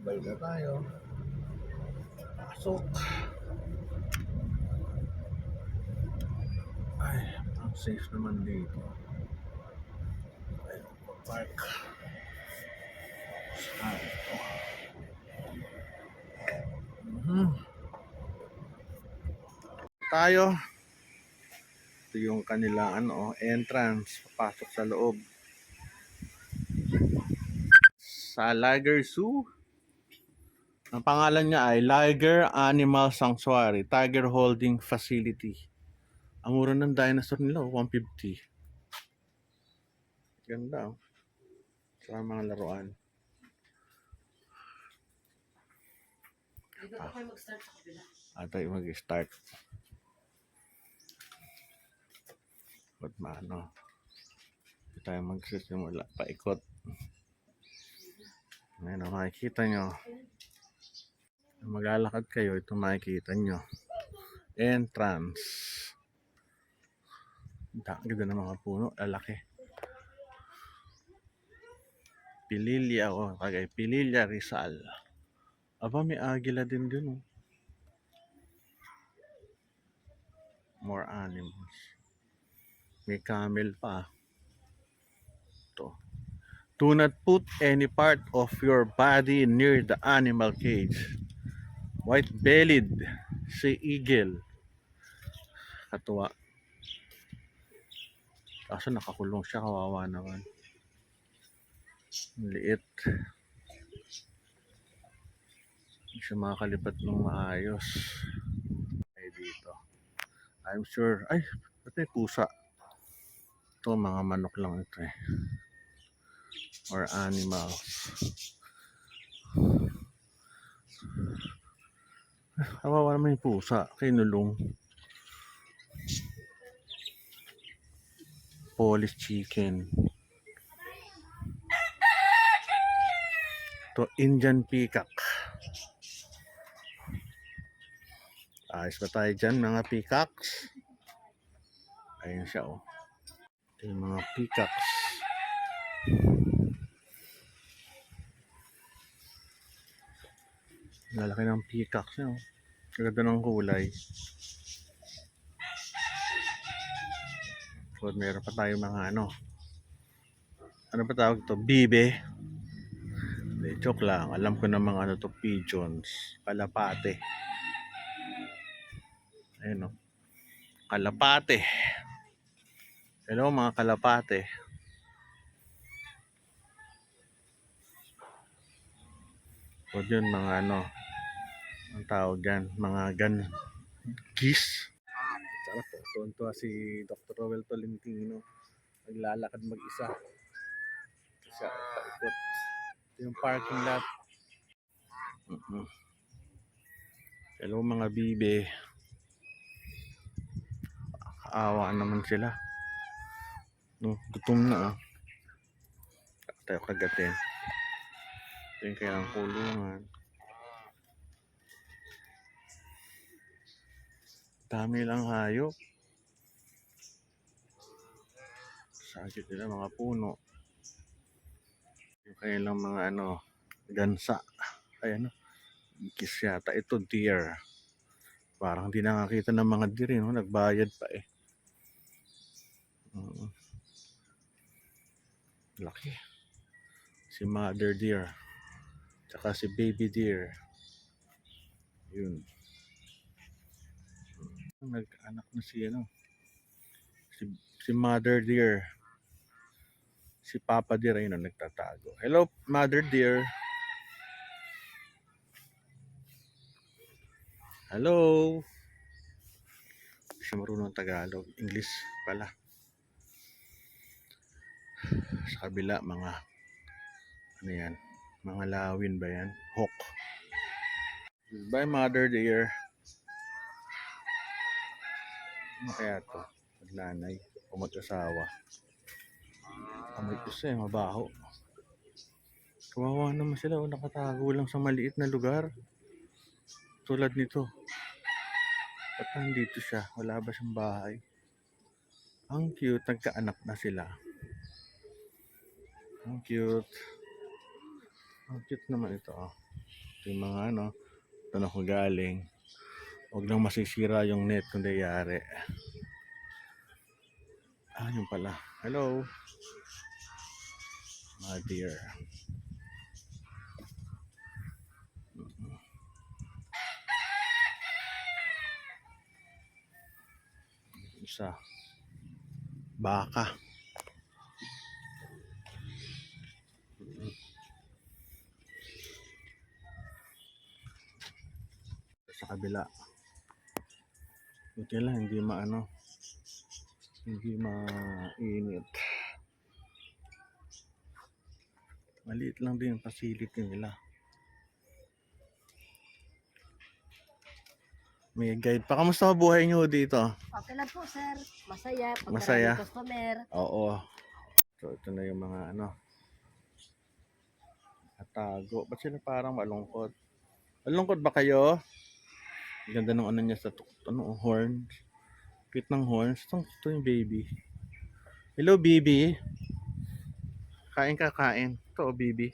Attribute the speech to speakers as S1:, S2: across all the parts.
S1: Bay na tayo. Pasok. Ay, ang safe naman dito. Ay, park. Ay, tayo. Ito yung kanilang entrance. Papasok sa loob. Sa Liger Zoo. Ang pangalan niya ay Liger Animal Sanctuary, Tiger Holding Facility. Ang mura ng dinosaur nila, $150. Ganda, oh. Sa mga laruan.
S2: Dito pa kayo mag-start sa kabila.
S1: Tayo mag-start. Ba't maano? Hindi tayo magsisimula. Paikot. Ngayon, makikita nyo. Maglalakad kayo, ito makikita nyo. Entrance. Ganda ng mga puno. Lalaki. Pililya, Pililya Rizal. Aba, may agila din dun, oh. More animals. May camel pa. Ito. Do not put any part of your body near the animal cage. White-bellied sea eagle. Katuwa. Kaso nakakulong siya, kawawa naman. Liit. Hindi siya makakalipat ng maayos. Ay, dito. I'm sure. Ay, ba't may pusa? Ito, mga manok lang ito eh. Or animals. Kawawa naman yung pusa. Kinulong. Polish chicken. Ito, Indian peacock. Ayos ba tayo dyan, mga peacocks? Ayun siya, oh. Ito yung mga peacocks. Lalaki ng peacocks niya, oh. Kaganda ng kulay. So, meron pa tayo mga ano pa tawag ito? Bibe. Joke lang. Alam ko na mga pigeons. Kalapate. Ayun, oh. Kalapate. Hello, mga kalapate. So, yun, mga ang tawag dyan, mga geese. Sarap po. Tuwan-tuwa si Dr. Rowell Tolentino. Naglalakad mag-isa. Siya, paikot. Ito yung parking lot. Hello, mga bibe. Kaawa naman sila. No, gutom na, oh. Tayo kagatin. Ito yung kailang kulungan. Dami lang hayop. Sakit nila mga puno. Yung kailang mga gansa. Ay kiss yata. Ito deer. Parang hindi nakakita ng mga deer, no? Nagbayad pa eh. Laki. Si mother deer. Tsaka si baby deer. Yun. Nag-anak na si mother deer. Si papa deer ayun nagtatago. Hello, mother deer. Hello. Hindi siya marunong Tagalog. English pala. Sa kabila mga yan? Mga lawin ba yan? Hawk. Bye, mother deer. Ano kaya to? Magnanay o mag-asawa. Amoy isa mabaho. Kawawa naman sila, nakatago lang sa maliit na lugar. Tulad nito. Ba't nandito siya? Wala ba siyang bahay? Ang cute, nagkaanak na sila. Ang cute. Ang cute naman ito, oh. Ito yung mga ano, doon ako galing. Huwag lang masisira yung net kung dayari. Yun pala. Hello, my dear. Isa. Baka. Sa kabila. Buti lang, hindi hindi mainit. Maliit lang din yung facility nila. May guide pa. Kamusta ang buhay nyo dito?
S2: Okay lang po, sir. Masaya. Pag
S1: Masaya.
S2: maraming customer.
S1: Oo. So, ito na yung mga atago. Ba't sila parang malungkot? Malungkot ba kayo? Ganda ng niya sa horns. Cute ng horns. Ito yung baby. Hello, baby. Kain ka, kain. Ito, baby.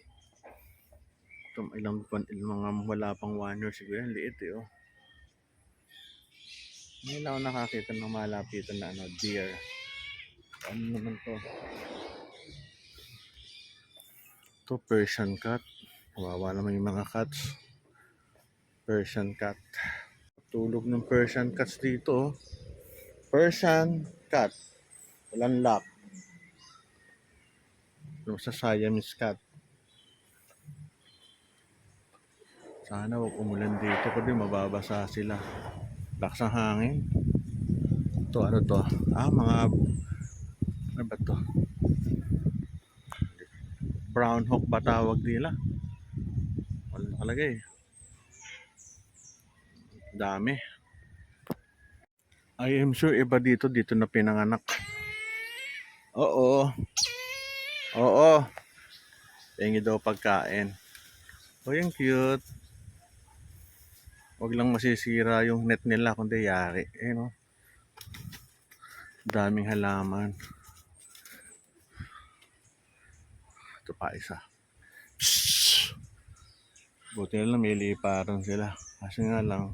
S1: Ito, ilang mga wala pang 1 year siguro. Ang liit eh, oh. Ngayon ako nakakita ng malapitan na deer. Ano naman to? Ito, Persian cat. Kawawa naman yung mga cats. Persian cat. Tulog ng Persian cats dito, oh. Persian cat. Walang lock. Yung sa Siamese cat. Sana wag umulan dito kasi mababasa sila. Lakas ng hangin. Ito, ano to? Ano ba to? Brown hawk ba tawag nila? Wala nakalagay. Dami. I am sure iba dito na pinanganak. Oo. Oo. Tingin daw pagkain. Oh, yung cute. Wag lang masisira yung net nila kundi yari. No? Daming halaman. Ito pa isa. Psst! Buti na lang may liparan sila. Kasi nga lang.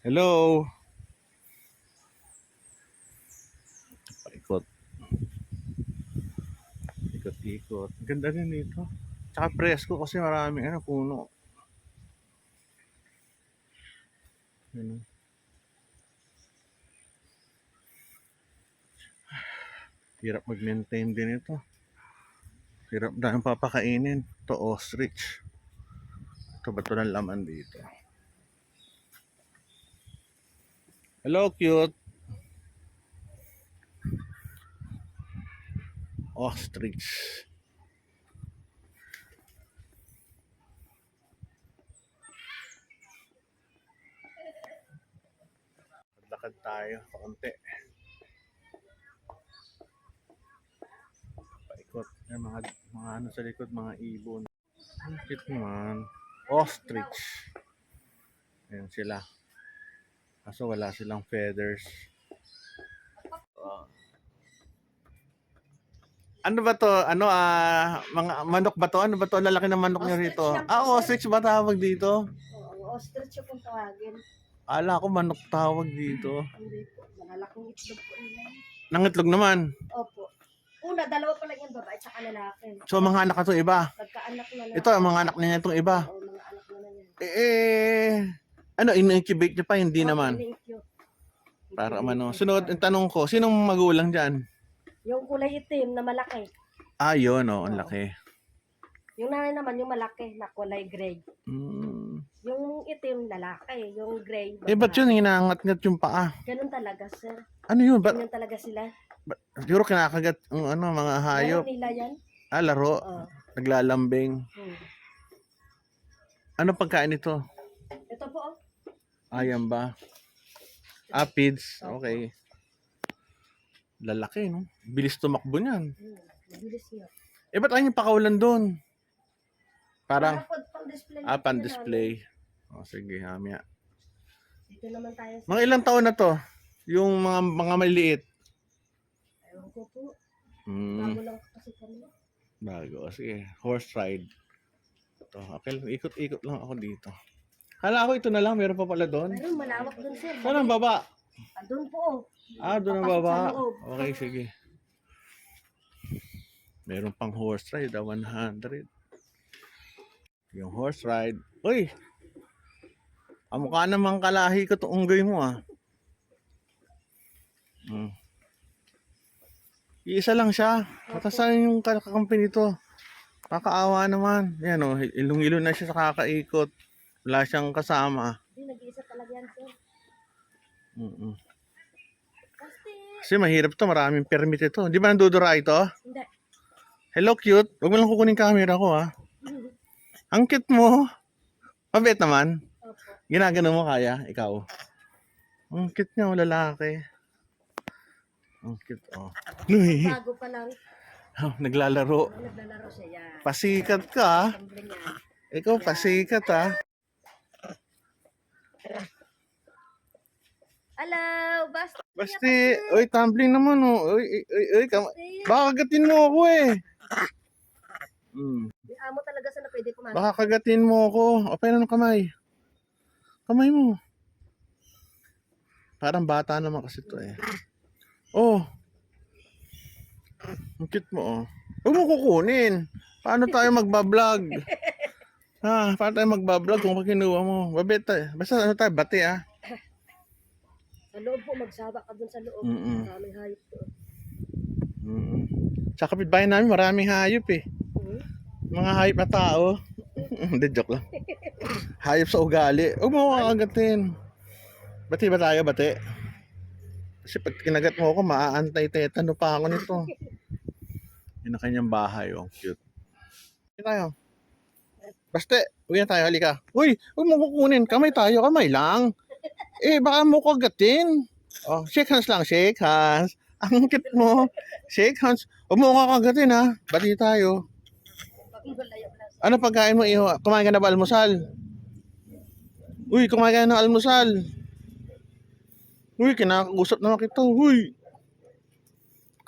S1: Hello! Paikot. Ikot-ikot. Ganda rin dito. Tsaka presko kasi maraming puno. Ano? Hirap mag-maintain din ito. Hirap dahil papakainin. Ito ostrich. Ito ba ito ng laman dito? Hello, cute. Ostrich. Lakad tayo kaunti. Paikot. Yan, mga ano sa likod, mga ibon. Ang cute naman. Ostrich. Ayan sila. Kaso wala silang feathers. Ano ba to? Mga manok ba to? Ano ba to? Lalaki ng manok nyo
S2: Ostrich
S1: rito.
S2: yan po,
S1: Ostrich ba tawag dito?
S2: Oo, ostrich yung kung tawagin.
S1: Ala ko manok tawag dito.
S2: Hindi po. Malalaking itlog po nila.
S1: Nangitlog naman.
S2: Opo. Una, dalawa pa lang yung babae at saka lalaki.
S1: So mga anak na to iba.
S2: Pagkaanak na lang.
S1: Ito ang mga anak niya itong iba.
S2: Oo, mga anak na lang yan.
S1: In-incubate niyo pa? Hindi
S2: Oo,
S1: naman.
S2: ini-incubate.
S1: Para sunod, ang tanong ko, sinong magulang dyan?
S2: Yung kulay itim na malaki.
S1: Yun, ang laki.
S2: Yung nanay naman, yung malaki na kulay gray.
S1: Mm.
S2: Yung itim, lalaki. Yung gray,
S1: Ba't yun hinangat-ngat yung paa?
S2: ganun talaga, sir.
S1: Ano yun?
S2: Ganun talaga sila.
S1: Siguro kinakagat mga hayop.
S2: Laro nila yan.
S1: Laro.
S2: Oo.
S1: Naglalambing. Ano pagkain ito?
S2: Ito po, oh.
S1: Ayan ba? Aphids. Okay. Lalaki, no? Bilis tumakbo niyan.
S2: Mabilis yun.
S1: Ba't ayaw yung pakawalan doon? Parang,
S2: Pang-display.
S1: pan-display. Sige, hamya.
S2: Dito naman tayo.
S1: Mga ilang taon na to? Yung mga maliliit.
S2: Ewan ko po. Bago lang kasi kami.
S1: Bago. Sige, horse ride. Ito, okay lang. Ikot-ikot lang ako dito. Hala ko ito na lang. Meron pa pala doon.
S2: Meron malawak dun, sir.
S1: Saan ang baba?
S2: Doon po.
S1: Doon ang
S2: Papasok sa
S1: baba.
S2: loob.
S1: Okay, sige. Meron pang horse ride, 100. Yung horse ride. Uy! Mukha namang kalahi ko itong unggoy mo Hmm. Iisa lang siya. Saan yung kakampi nito? Kakaawa naman. Yan ilong-ilo na siya sa kakaikot. Wala siyang kasama.
S2: Hindi, nag-iisa talaga yan, sir.
S1: Mm-mm.
S2: Basti.
S1: Kasi mahirap to, maraming permit ito. Di ba nandudura ito?
S2: Hindi.
S1: Hello, cute. Huwag mo lang kukunin camera ko, Ang cute mo. Mabait naman.
S2: Opo.
S1: Ginagano mo kaya, ikaw. Ang cute niya, lalaki. Ang cute, Uy,
S2: Bago pa lang.
S1: naglalaro.
S2: Naglalaro siya yan.
S1: Pasikat ka,
S2: Tumbling yan.
S1: Ikaw, pasikat,
S2: Hello, basta.
S1: Basti, oy, tumbling naman, baka kagatin mo ako,
S2: May amo talaga sa na pwede pumasok.
S1: Baka kagatin mo ako. O, pero ng kamay. Kamay mo. Parang bata naman kasi to, Oh. Ang cute mo, Huwag mo kukunin. Paano tayo magbablog? Paano tayo magbablog kung kinuha mo? Basta ano tayo, bati,
S2: Sa loob po, magsaba ka dun sa loob.
S1: Mm-mm.
S2: Maraming hayop doon.
S1: Sa kapitbahay namin, maraming hayop, Mga hayop na tao. Hindi, joke lang. Hayop sa ugali. Huwag mo kakagatin. Bati ba tayo, bati? Kasi pag kinagat mo ako, maaantay-tetano pa ako nito. Yun ang kanyang bahay, cute. Uwi tayo. Baste, uwi na tayo, halika. Uy, huwag mo kukunin. Kamay tayo, kamay lang. Baka mo kagatin. Shake hands lang, shake hands. Ang cute mo. Shake hands. Huwag mo kakagatin, Bati tayo. Ano pagkain mo, iho? Kumain ka na ba almusal? Uy, kumain ka na ng almusal. Uy, kinakausap naman kita. Uy,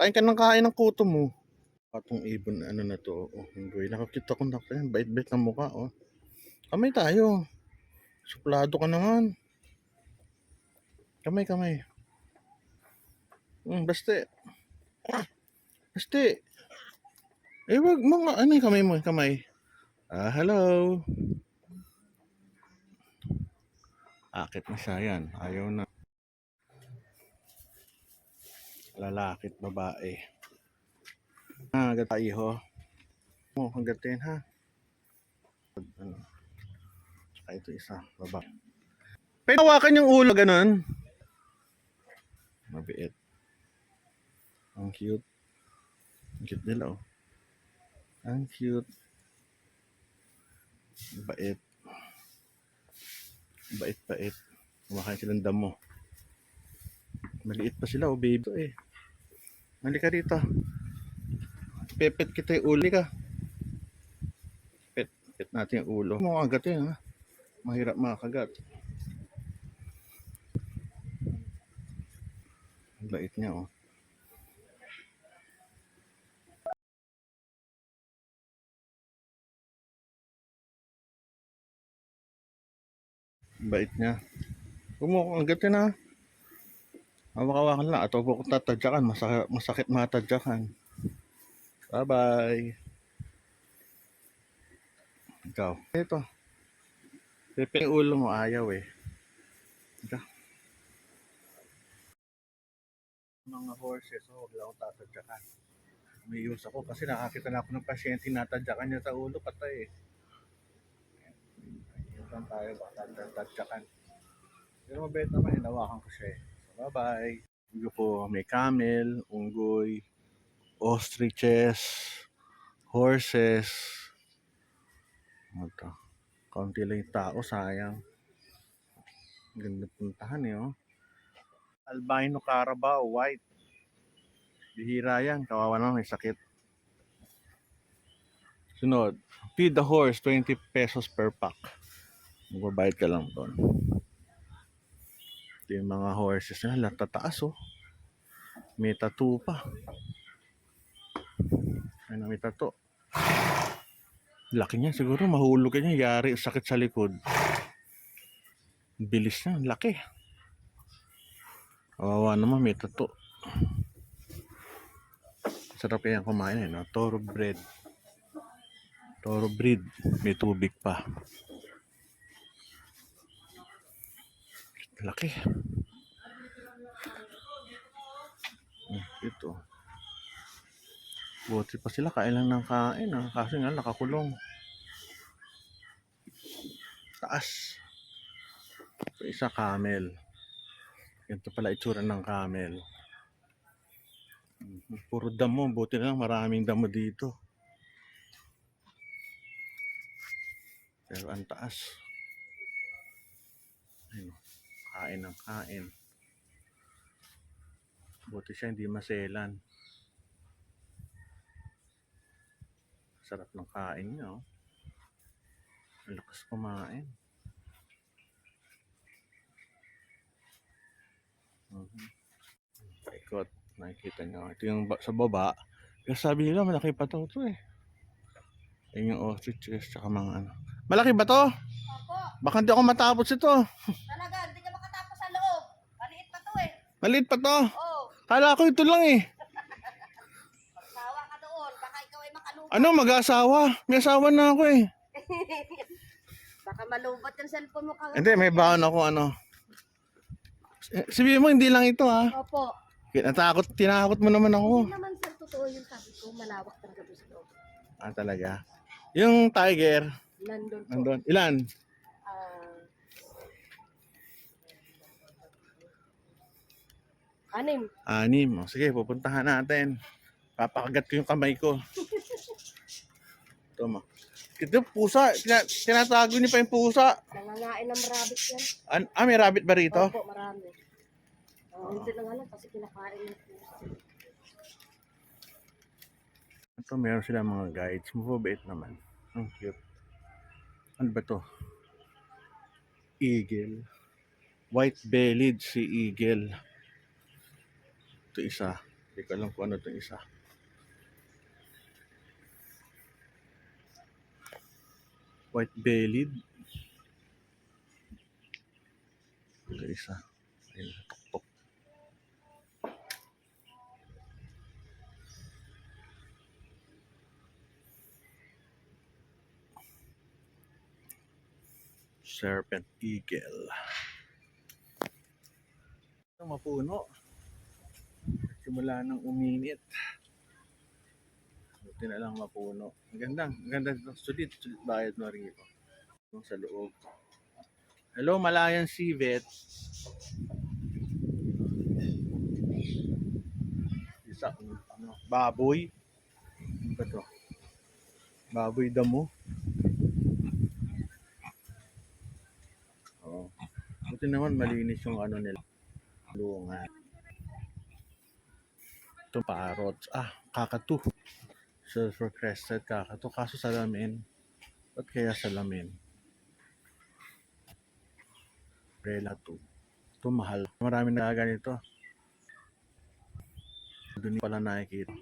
S1: kain ka ng kuto mo. Patong ibon, ano na to. Unggoy. Nakakita ko na ka yan. Bait-bait ng mukha, Kamay tayo. Suplado ka naman. Kamay. Baste. Baste. Wag mo nga. Ano yung kamay mo? Kamay. Hello. Akit na siya yan. Ayaw na. Lalakit babae. Agad tayo. Hanggatin, Tsaka ito isa. Baba. Pwede hawakan yung ulo, ganun. Mabiit. Ang cute. Ang cute nila, Ang cute. Bait. Bait. Kumakain silang damo. Maliit pa sila, baby. Halika rito. Pepet kita yung ulo ka. Pet natin yung ulo. Mo agatin, Mahirap makagat. Ang bait niya, Bait niya. Huwag mo akong agatin, Hawak-hawakan lang. At huwag ko tatadyakan. Masakit matadyakan. Bye-bye. Ikaw. Ito. Pepe yung ulo mo. Ayaw, Ika. Mga horses, huwag lang akong tatadyakan. Umiiwas ako kasi nakakita na ako ng pasyente natadyakan niya sa ulo. Patay, Iwan tayo. Baka tatadyakan. Pero mabait naman. Hinawakan ko siya, So, bye-bye. Ito po, may camel, unggoy, ostriches, horses. Ito. Kaunti lang yung tao, sayang. Ganda puntahan, Albino Carabao, white. Bihira yan, kawawa naman, may sakit. Sunod, feed the horse, 20 pesos per pack. Magbabayad ka lang doon. Ito yung mga horses na tataas, May tattoo pa. May tattoo. Laki niya. Siguro mahulog niya. Yari sakit sa likod. Bilis niya. Laki. Kawawa naman. May tato. Sarap yan kumain eh. No? Toro bread. Toro breed. May tubig pa. Laki. Ito. Buti pa sila. Kain lang ng kain. Ah. Kasi nga nakakulong. Taas. Ito isa camel. Ganito pala itsura ng camel. Puro damo. Buti na lang maraming damo dito. Pero ang taas. Ayun. Kain ng kain. Buti siya hindi maselan. Sarap ng kain niya. Oh. Ang lakas kumain. Ikot. Nakikita nyo. Ito yung sa baba. Kasi sabi nila malaki pa to eh. Ayun yung ostriches tsaka mga ano. Malaki ba to?
S3: Opo.
S1: Baka hindi ako matapos ito.
S3: Talaga, hindi ka makatapos sa loob. Maliit pa to eh.
S1: Maliit pa to.
S3: Oo.
S1: Kala ko ito lang eh.
S3: Magsawa ka doon. Baka ikaw ay makalubat.
S1: Ano mag-asawa? May asawa na ako eh.
S3: Baka malubat yung cellphone mo.
S1: Hindi, may baon ako ano. Sabihin mo hindi lang ito ha.
S3: Opo.
S1: Tinakot mo naman ako.
S3: Hindi naman sir, totoo yung sabi ko. Malawak talaga doon sa loob.
S1: Ah, talaga. Yung tiger,
S3: Nandun po.
S1: nandun. Ilan?
S3: Anim.
S1: 6. O, sige, pupuntahan natin. Papakagat ko yung kamay ko. Ito mo. Ito, pusa. Tinatago niyo pa yung pusa.
S3: Nangangain ng rabbit yan.
S1: May rabbit ba rito?
S3: Opo, marami. Hindi na nga lang kasi kinakain ng pusa.
S1: Ito, meron sila mga guides. Mababait naman. Ang cute. Ano ba to? Eagle. White-bellied si eagle. Ito isa. Hindi ko alam kung ano itong isa. White-bellied. Ito isa. Ayun, tuktok. Serpent eagle. Ito mapuno. Simula nang uminit. Buti na lang mapuno. Ang ganda. Sulit bayad mo rito. Yung sa loob. Hello, Malayan Civet. Isa, ano, baboy. Ano ba to? Baboy damo. Oh. Buti naman malinis yung ano nila. Lungan. Ito parrots. Kakatu. Silver crested kakatu. Kaso salamin. Ba't kaya salamin? Umbrella 2. Ito mahal. Maraming nagaganito. Doon pala nakikita.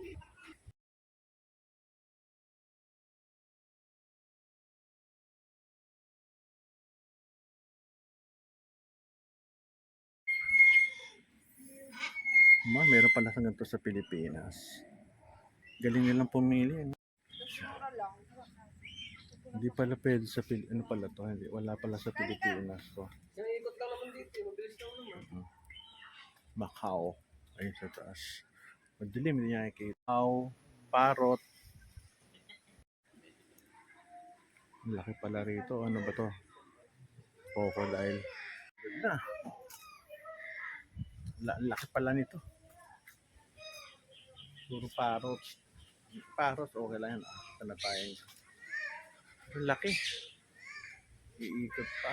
S1: Meron pala sa ganito sa Pilipinas. Galing nilang pumili. Hindi pala pwede sa ano pala to? Hindi, wala pala sa Pilipinas to.
S2: Ikot lang naman dito. Mabilis lang naman.
S1: Macau. Ayun sa taas. Madilim, hindi niya nakikita. Macau, parrot. Ang laki pala rito. Ano ba to? Crocodile. Ganda. Ang laki pala nito. Puro parrots. Parrots, okay lang yan. Ito na tayo. Ang laki. Iikot pa.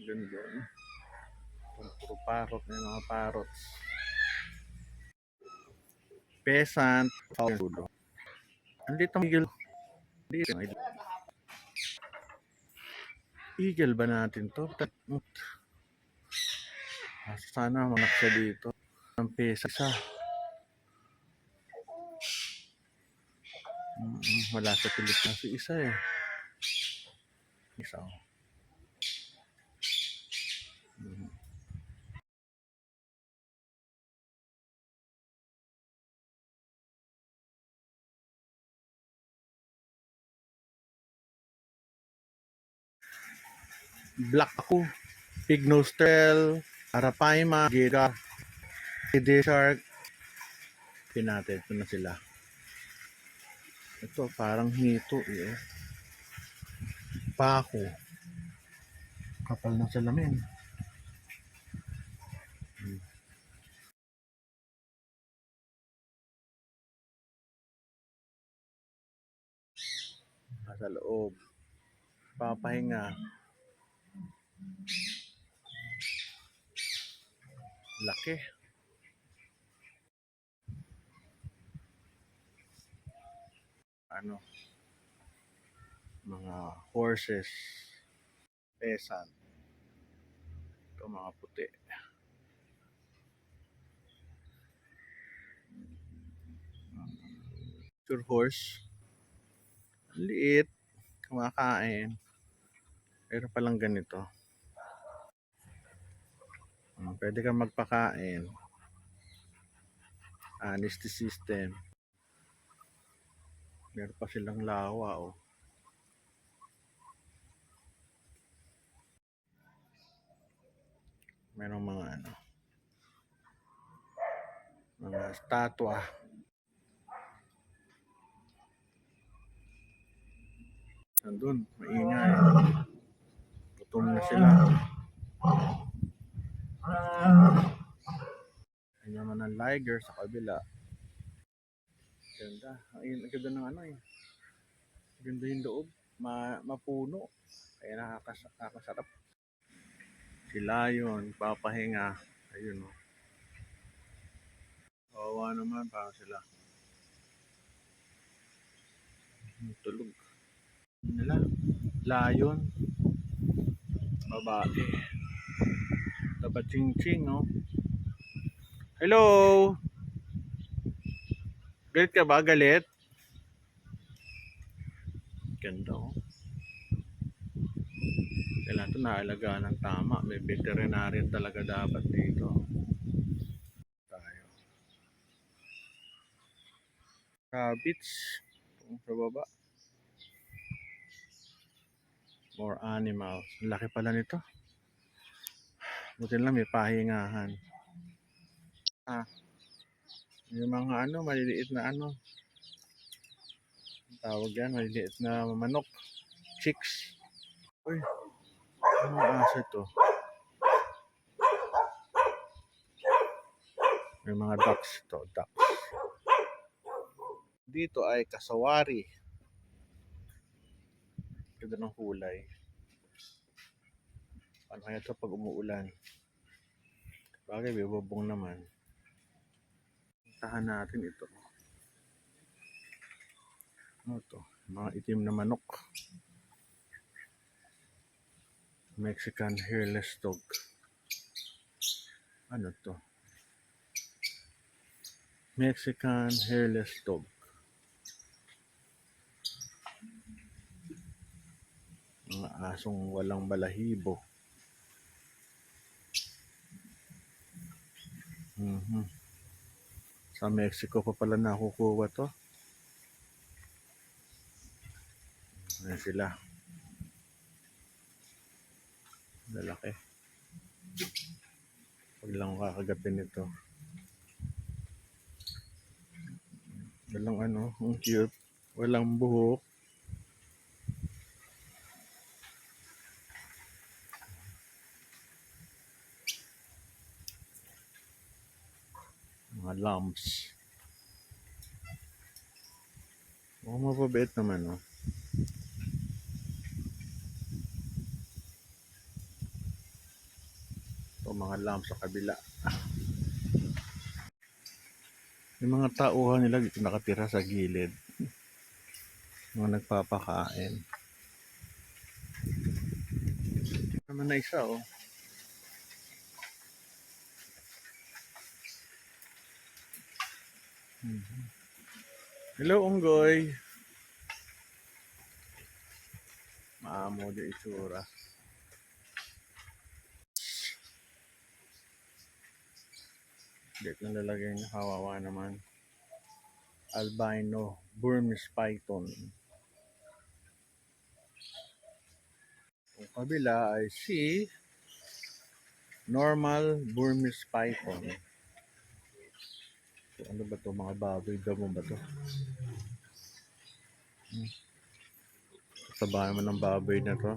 S1: Ganda. Puro parrot na yung mga parrots. Peasant. Andito ang eagle. Eagle ba natin to? Sana manak siya dito. Ang pesa siya. Wala sa Pilipinas yung isa eh. Isa oh. Mm. Black ako. Pig nose trail, Arapaima, Gira, Kid Shark. Pinatid ko na sila. Ito parang hito eh. Pako. Kapal ng salamin. Sa loob. Papahinga. Laki. Ano? Mga horses. Pesan. Ito mga puti. Pure horse. Liit. Kumakain. Pero palang ganito. Pwede kang magpakain. Honesty system. Meron pa silang lawa oh. Merong mga ano. Mga statwa. Nandun, maingay. Gutom na sila. Ayan naman ang liger sa kabila. Ganda. Ang ganda ng ano eh. Ganda yung loob. Mapuno. Kaya nakakasarap. Sila yun. Papahinga. Ayun o. Kawawa naman para sila. Tulog. Nila. Layon. Babae. Dapat ching-ching oh. Hello! Galit ka ba? Galit? Ganda oh. Kailangan ito naalagaan ng tama. May veterinarian talaga dapat dito. Tayo. Rabbits. Sa baba. More animals. Laki pala nito. Buti lang may pahingahan. Yung mga ano, maliliit na ano. Tawag yan, maliliit na manok. Chicks. Uy, ano aso to? May mga ducks to, ducks. Dito ay kasawari. Ganda ng kulay. Ano kaya ito pag umuulan? Bagay, bibubong naman. Tahan natin ito. Ano to? Mga itim na manok. Mexican hairless dog. Ano to? Mexican hairless dog. Mga asong walang balahibo. Sa Mexico pa pala nakukuha to. Ayan sila. Lalaki. Pag lang kakagapin ito. Walang ano, ang cute. Walang buhok. Mga lumps. Oh, mababait naman oh. Ito mga lumps sa kabila. Yung mga tauhan nila dito nakatira sa gilid. Mga nagpapakain. Ito naman na isa oh. Hello, Unggoy. amo di itsura. Dito na lalagay niya, kawawa naman. Albino Burmese python. Ang kabila ay si normal Burmese python. So, ano ba to, mga baboy damo ba to? Taba naman ng baboy na to.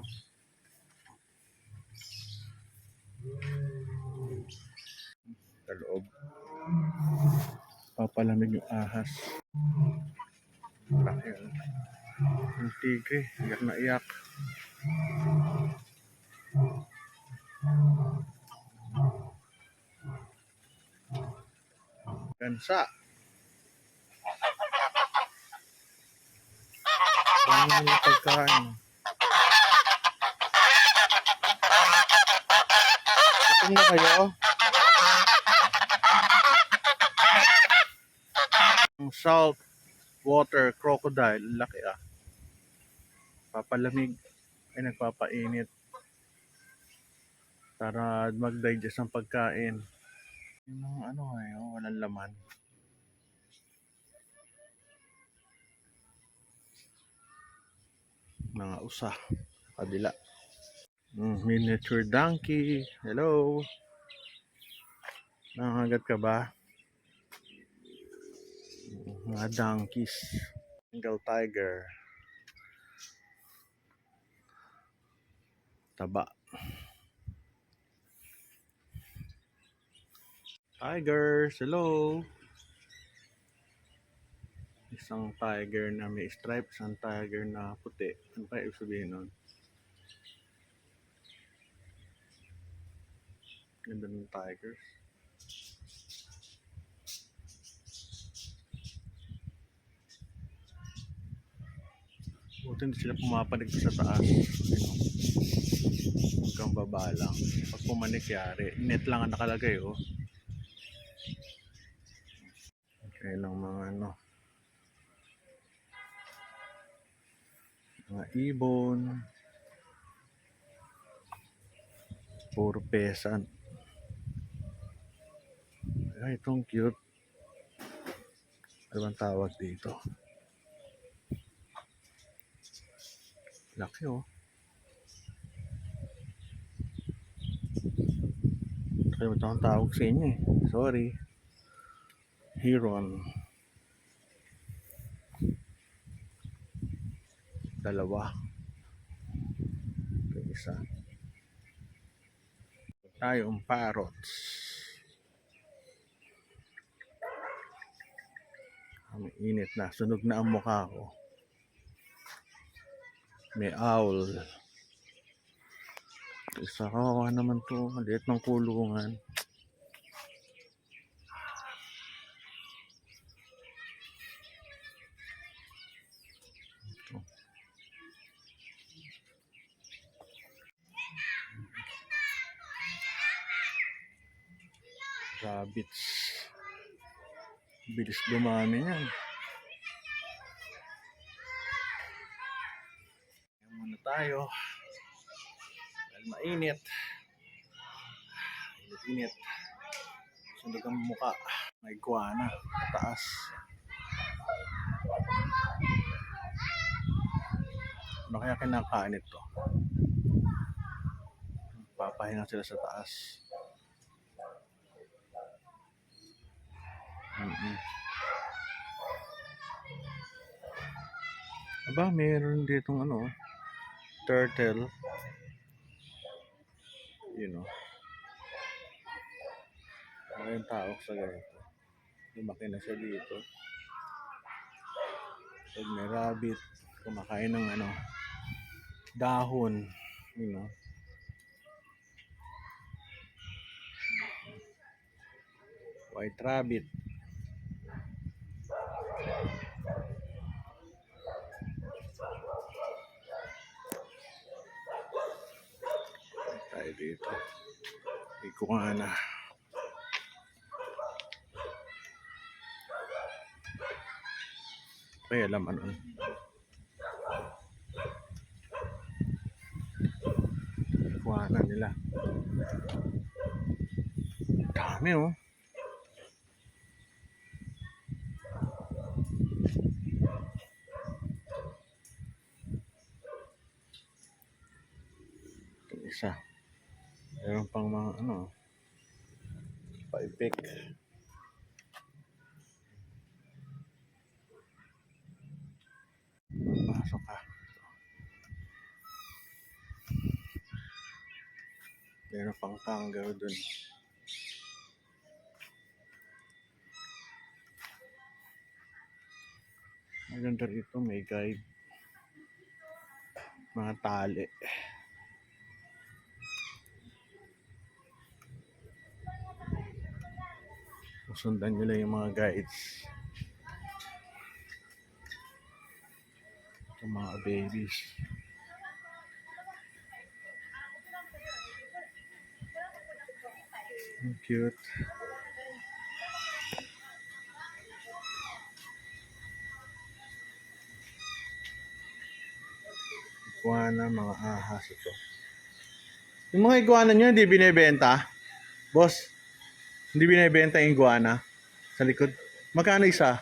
S1: Sa loob. Papalamig yung ahas. Laki yun. Yung tigre, iyak na iyak. Gansa. Dami nila pagkain. Gutom na kayo? Ang salt water crocodile, laki ah. Papalamig ay nagpapainit para mag-digest ang pagkain. Yung ano ay walang laman. Mga usa kabila. Miniature donkey. Hello. Nangangagat ka ba? Mga donkeys. Bengal tiger. Taba. Tigers, hello. Isang tiger na may stripe, isang tiger na puti. Ano kaya ibig sabihin nun? Ganda ng tigers. Buti hindi sila pumapanig sa taas. Hanggang baba lang. Pag pumanik yari, net lang ang nakalagay oh. Okay lang mga ano. Mga ibon. Puro pesan. Ay, itong cute. Ano bang tawag dito? Laki oh. Kaya ito ang tawag sa inyo eh. Sorry. Heron. Dalawa. Ito isa. Tayong parrots. Ang init na. Sunog na ang mukha ko. May owl. Isa kawawa naman to. Maliit ng kulungan. Ito. Rabbits. Bilis dumami yan. Ayan muna tayo. Dahil mainit. Init. Sunog ang mukha. May iguana. Mataas. Ano kaya kinakain ito? Papahinga sila sa taas. Aba, meron ditong ano, turtle. You know. Ano yung tawag sa ganito? Lumaki na siya dito. Pag may rabbit, kumakain ng ano, dahon. You know. White rabbit. Tayo dito. Iguana. Kaya alam ano. daanan nila. Dami oh. Itong isa. Meron pang mga ano, paipik. Pasok ka. Meron pang kangaroo dun. Maganda rito, may guide. Mga tali. Sundan nyo lang yung mga guides. Yung mga babies. Ang cute. Iguana, mga ahas ito. Yung mga iguana nyo, hindi binibenta? Boss, hindi binibenta yung iguana sa likod? Magkano isa?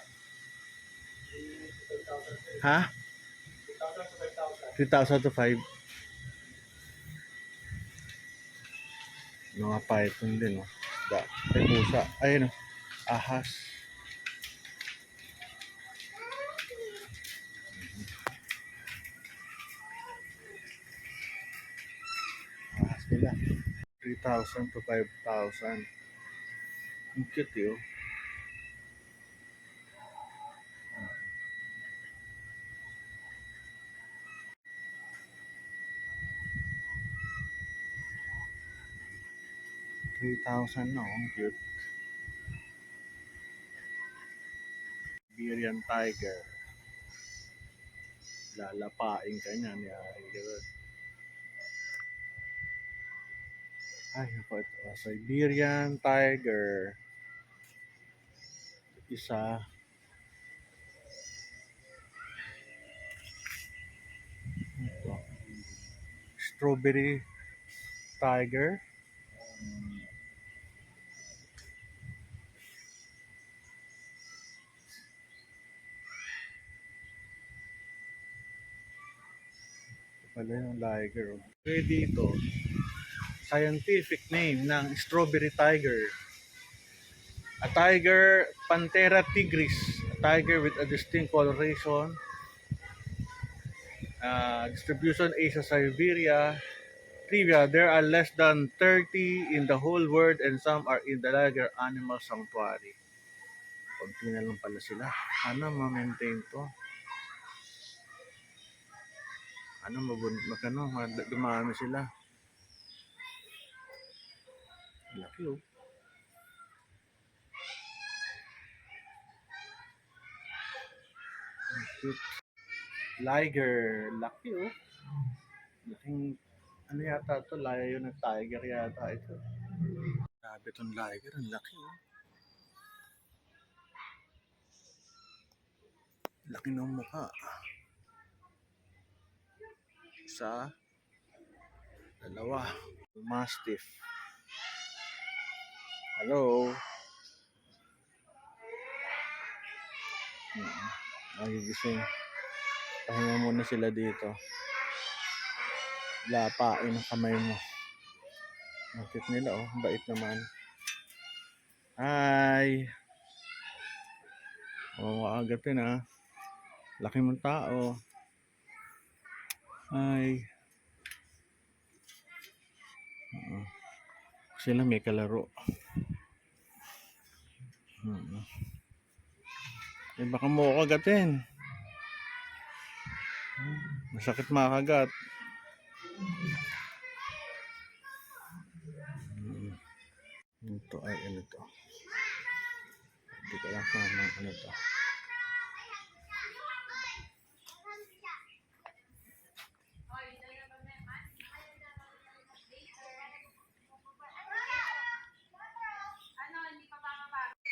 S1: Ha? 3,000 to 5. Mga python din, oh. May pusa. Ayun, oh. Ahas. Ahas nila. 3,000 to 5,000. Ang cute, yun. $3,000 na, ang cute. Siberian tiger. Lalapain ka niya ni Ariel. Ay, ako ito. Siberian tiger. Isa. Ito. Strawberry tiger. Pala yung tiger. Okay, dito. Scientific name ng strawberry tiger. A tiger, Panthera tigris. A tiger with a distinct coloration. Distribution Asia, Siberia. Trivia, there are less than 30 in the whole world and some are in the Tiger Animal Sanctuary. Kunti na lang pala sila. Ano ma-maintain to? Ano dumami sila. Laki oh. Cute. Liger. Laki oh. Laking ano yata to? Layo ng tiger yata ito. Grabe itong liger. Ang laki oh. Laki ng mukha. Isa. Dalawa. Mastiff. Hello. Nagigising. Pahinga muna sila dito. Lapain ang kamay mo. Ang cute nila oh. Bait naman. Hi. Oh, agatin ah. Laki mong tao. Hi. Sila may kalaro. Eh baka mo ako agatin. Masakit makagat. Ito ay ano to. Hindi ko lang kung ano to.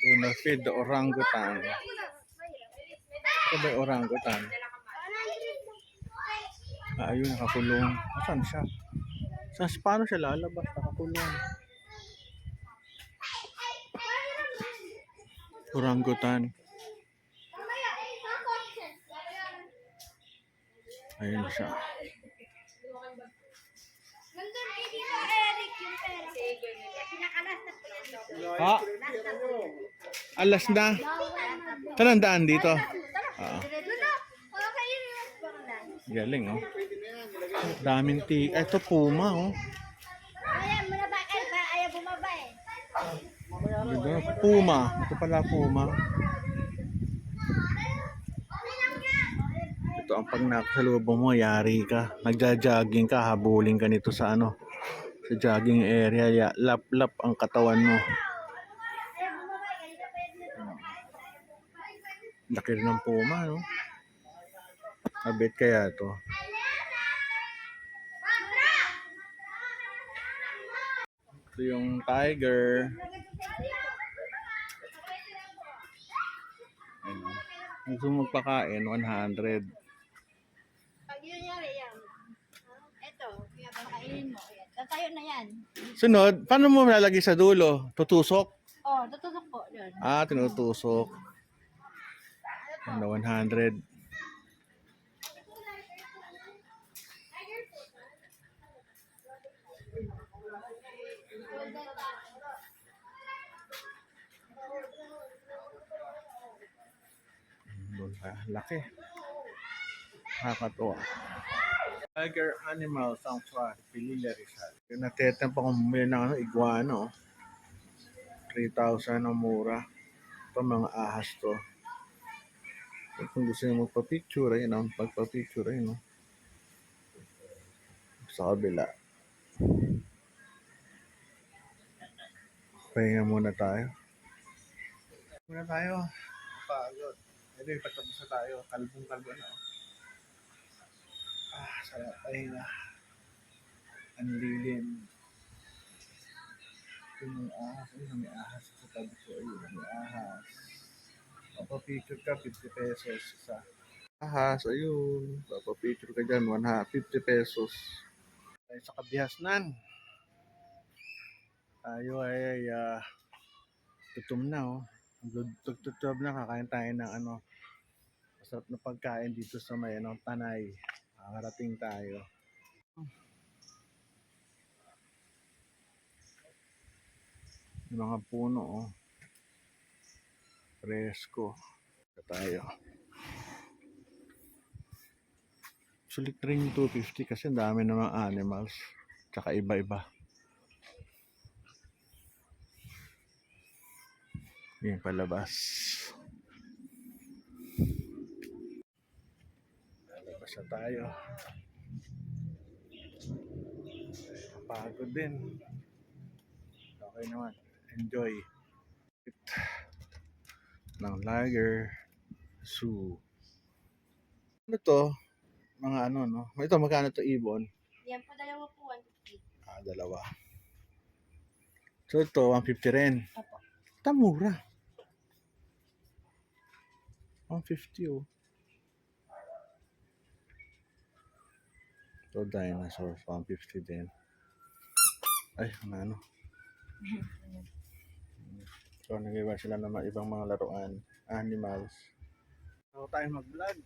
S1: Do not feed the orangutan. Ito ba yung orangutan? Ayun, nakakulong. Asan siya? Paano siya lalabas? Nakakulong. Orangutan. Ayun siya.
S3: Nandun kay Tito Eric yung pera. Pinakalas na po yan dito.
S1: Ha? Alas na. Talandaan dito. Oo.
S3: Okay, yun.
S1: Galing, oh. Daming ito, puma, oh.
S3: Ayaw mo na ba? Ayaw bumaba eh.
S1: Ganda. Puma. Ito pala, puma. Ito ang pag nakasalubong mo, yari ka. Nagja-jogging ka, habulin ka nito sa ano. Sa jogging area, lap-lap ang katawan mo. Laki rin ng puma, no? Mabit kaya to. Ito yung tiger. Ano? Gusto mo magpakain, 100.
S3: Pag yun yan. Ito, kaya kainin mo. Tatayo na yan.
S1: Sunod, paano mo lalagay sa dulo? Tutusok?
S3: Oh, tutusok po yun.
S1: Tinutusok. Ano, 100. Laki. Nakakatuwa. Tiger Animal Sanctuary, Pililla Rizal. Yung natetemp akong bumili ng iguana, oh. 3,000 ang mura. Ito mga ahas to. Kung gusto nyo magpa-picture, ayun, oh. Pagpa-picture, ayun, oh. Sa kabila. Pahinga muna tayo. Pagod. Ito yung patapos na tayo. Kalbong-kalbo na, oh. Sarap pahinga. Ang lilim. Ito yung ahas. Ayun, may ahas sa tabi ko. Ayun, may ahas. Papapicture ka, 50 pesos isa. Ahas, ayun. Papapicture ka dyan, 50 pesos. Tayo sa Kabihasnan. Tayo ay tutum na, oh. Tugtog na, kakain tayo ng ano. Masarap na pagkain dito sa may Tanay. Nakarating tayo. Yung mga puno, oh. Presko. Tayo. Sulit rin yung 250 kasi ang dami ng mga animals. Tsaka iba-iba. Yung palabas. Palabas na tayo. Pagod din. Okay naman. Enjoy. Ng Liger Zoo. Ano to? Mga ano, no? Ito, magkano to ibon?
S3: Yan po, dalawa po, 150.
S1: Dalawa. So ito, 150 rin.
S3: Opo.
S1: Mura. 150, oh. Ito, dinosaur, 150 din. Ay, ano. So, nag-iba sila ng mga ibang mga laruan, animals. So, tayo mag-vlog.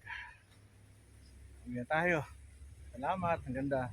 S1: Uwi na tayo. Salamat, ang ganda.